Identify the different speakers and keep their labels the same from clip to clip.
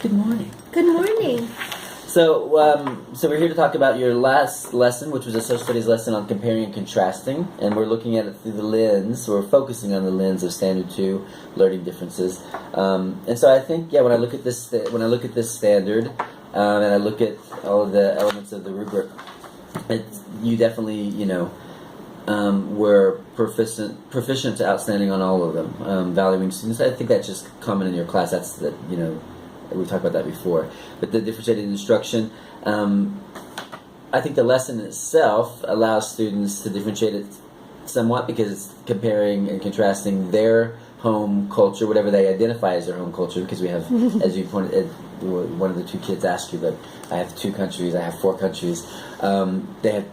Speaker 1: Good morning.
Speaker 2: Good morning.
Speaker 1: So we're here to talk about your last lesson, which was a social studies lesson on comparing and contrasting, and we're looking at it through the lens. We're focusing on the lens of Standard 2 learning differences, and so I think, when I look at this standard, and I look at all of the elements of the rubric, you definitely, were proficient to outstanding on all of them. Valuing students, I think that's just common in your class. That's that, we talked about that before. But the differentiated instruction, I think the lesson itself allows students to differentiate it somewhat because it's comparing and contrasting their home culture, whatever they identify as their home culture, because we have, as you pointed, one of the two kids asked you that I have 2 countries, I have 4 countries. They have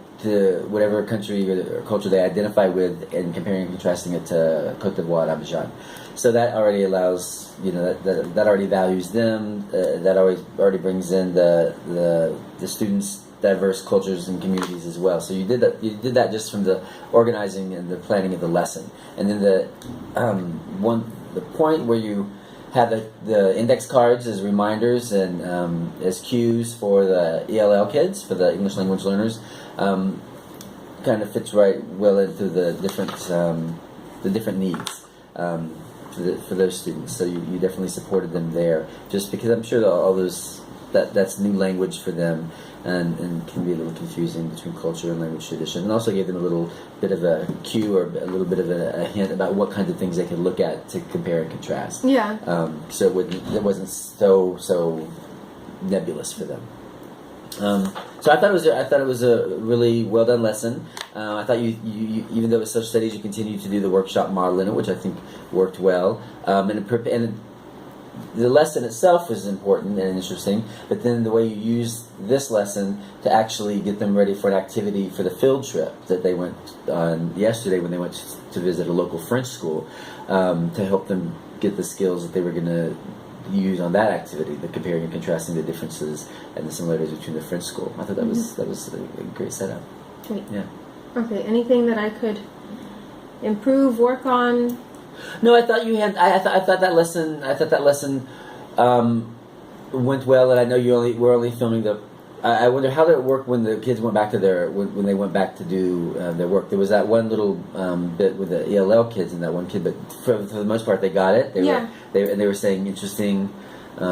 Speaker 1: whatever country or culture they identify with, and comparing and contrasting it to Cote d'Ivoire and Abidjan. So that already allows, that already values them. That already brings in the students' diverse cultures and communities as well. So you did that just from the organizing and the planning of the lesson, and then the point where you had the index cards as reminders and as cues for the ELL kids, for the English language learners, kind of fits right well into the different needs for those students. So you definitely supported them there, just because I'm sure that all those that's new language for them, and can be a little confusing between culture and language tradition, and also gave them a little bit of a cue or a little bit of a hint about what kinds of things they could look at to compare and contrast.
Speaker 2: Yeah.
Speaker 1: So it wasn't so nebulous for them. So I thought it was a really well done lesson. I thought you even though it was social studies, you continued to do the workshop model in it, which I think worked well. And the lesson itself was important and interesting, but then the way you used this lesson to actually get them ready for an activity for the field trip that they went on yesterday when they went to visit a local French school, to help them get the skills that they were going to use on that activity, the comparing and contrasting the differences and the similarities between the French school. I thought that was a great setup.
Speaker 2: Great.
Speaker 1: Yeah.
Speaker 2: Okay. Anything that I could improve, work on?
Speaker 1: No, I thought you had. I thought that lesson. Went well, and I know we're only filming the. I wonder how did it work when the kids went back to when they went back to do their work. There was that one little bit with the ELL kids and that one kid, but for the most part they got it. They were saying interesting.
Speaker 2: They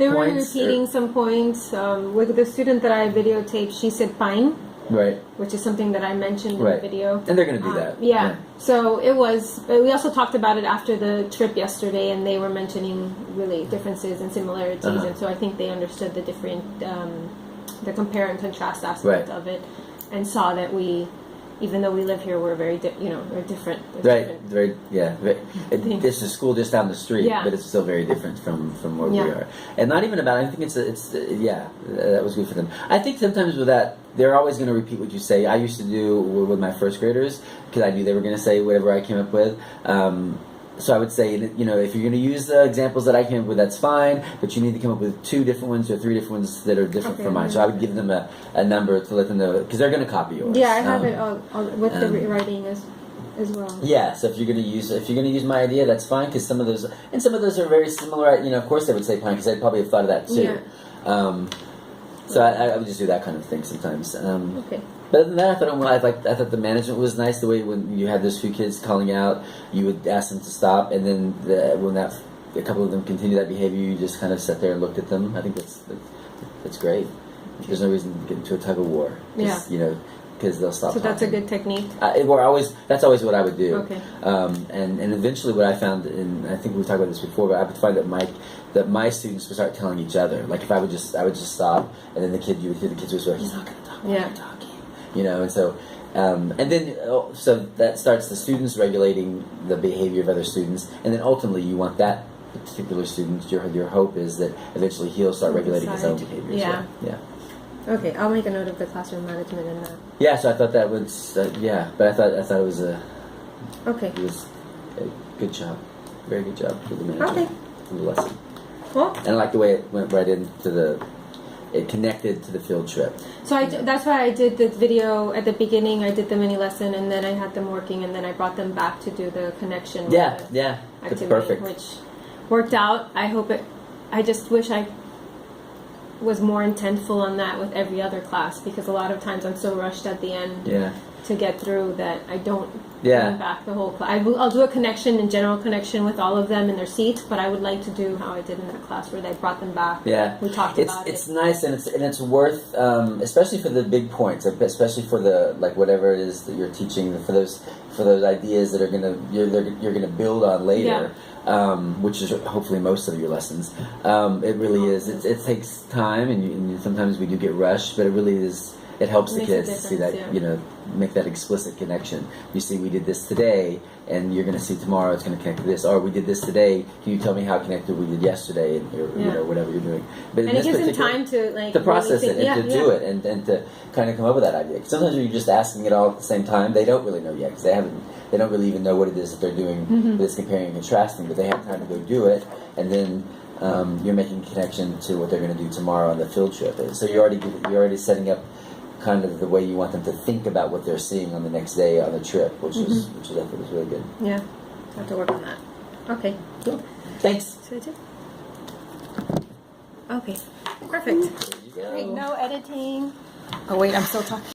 Speaker 2: were
Speaker 1: points,
Speaker 2: repeating some points. With the student that I videotaped, she said pine.
Speaker 1: Right.
Speaker 2: Which is something that I mentioned in the video.
Speaker 1: And they're going to do that.
Speaker 2: Yeah. So it was, we also talked about it after the trip yesterday, and they were mentioning really differences and similarities, and so I think they understood the different, the compare and contrast aspect of it, and saw that even though we live here, we're very, we're different.
Speaker 1: Very, yeah. This is a school just down the street, but it's still very different from where we are. And not even about, I think that was good for them. I think sometimes with that, they're always going to repeat what you say. I used to do with my first graders, because I knew they were going to say whatever I came up with. So I would say, if you're going to use the examples that I came up with, that's fine, but you need to come up with 2 different ones or 3 different ones that are different from mine. So I would give them a number to let them know, because they're going to copy yours.
Speaker 2: Yeah, I have it all with the writing as well.
Speaker 1: Yeah, so if you're going to use my idea, that's fine, because some of those are very similar. Of course they would say pine, because they'd probably have thought of that too.
Speaker 2: Yeah.
Speaker 1: So I would just do that kind of thing sometimes.
Speaker 2: Okay.
Speaker 1: But other than that, I thought the management was nice. The way when you had those few kids calling out, you would ask them to stop, and then when a couple of them continued that behavior, you just kind of sat there and looked at them. I think that's great. There's no reason to get into a tug of war. Because they'll stop.
Speaker 2: So that's a good technique.
Speaker 1: That's always what I would do.
Speaker 2: Okay.
Speaker 1: And eventually, what I found, and I think we talked about this before, but I would find that my students would start telling each other. Like if I would just stop, and then you would hear the kids whisper, "He's not going to talk. We're not talking." And so, so that starts the students regulating the behavior of other students, and then ultimately you want that particular student. Your hope is that eventually he'll start regulating his own behavior.
Speaker 2: Yeah.
Speaker 1: Yeah.
Speaker 2: Okay, I'll make a note of the classroom management in that.
Speaker 1: Yeah, so I thought that was but I thought it was It was a good job, very good job for the management of the lesson.
Speaker 2: Cool.
Speaker 1: And I like the way it went right into it connected to the field trip.
Speaker 2: So that's why I did the video at the beginning. I did the mini lesson, and then I had them working, and then I brought them back to do the connection.
Speaker 1: Yeah,
Speaker 2: activity,
Speaker 1: perfect.
Speaker 2: Which worked out. I hope it I just wish I was more intentful on that with every other class, because a lot of times I'm so rushed at the end to get through that I don't bring back the whole class. I'll do a connection, in general connection with all of them in their seats, but I would like to do how I did in that class where they brought them back.
Speaker 1: Yeah,
Speaker 2: we talked about it.
Speaker 1: It's nice, and it's worth, especially for the big points, especially for the like whatever it is that you're teaching, for those ideas that you're gonna build on later. Which is hopefully most of your lessons. It really is. It takes time, and sometimes we do get rushed, but it really is. It helps the kids to see that, make that explicit connection. You see, we did this today, and you're going to see tomorrow it's going to connect to this. Or we did this today. Can you tell me how connected we did yesterday? And whatever you're doing. But
Speaker 2: and it gives them time to
Speaker 1: process
Speaker 2: really
Speaker 1: it and to do it and to kind of come up with that idea. Sometimes when you're just asking it all at the same time, they don't really know yet because they don't really even know what it is that they're doing. With this comparing and contrasting, but they have time to go do it, and then you're making a connection to what they're going to do tomorrow on the field trip. So you're already setting up kind of the way you want them to think about what they're seeing on the next day on the trip, which I thought was really good.
Speaker 2: Yeah, I have to work on that. Okay,
Speaker 1: cool. Thanks.
Speaker 2: Okay, perfect.
Speaker 1: There you go.
Speaker 2: Great. No editing. Oh wait, I'm still talking.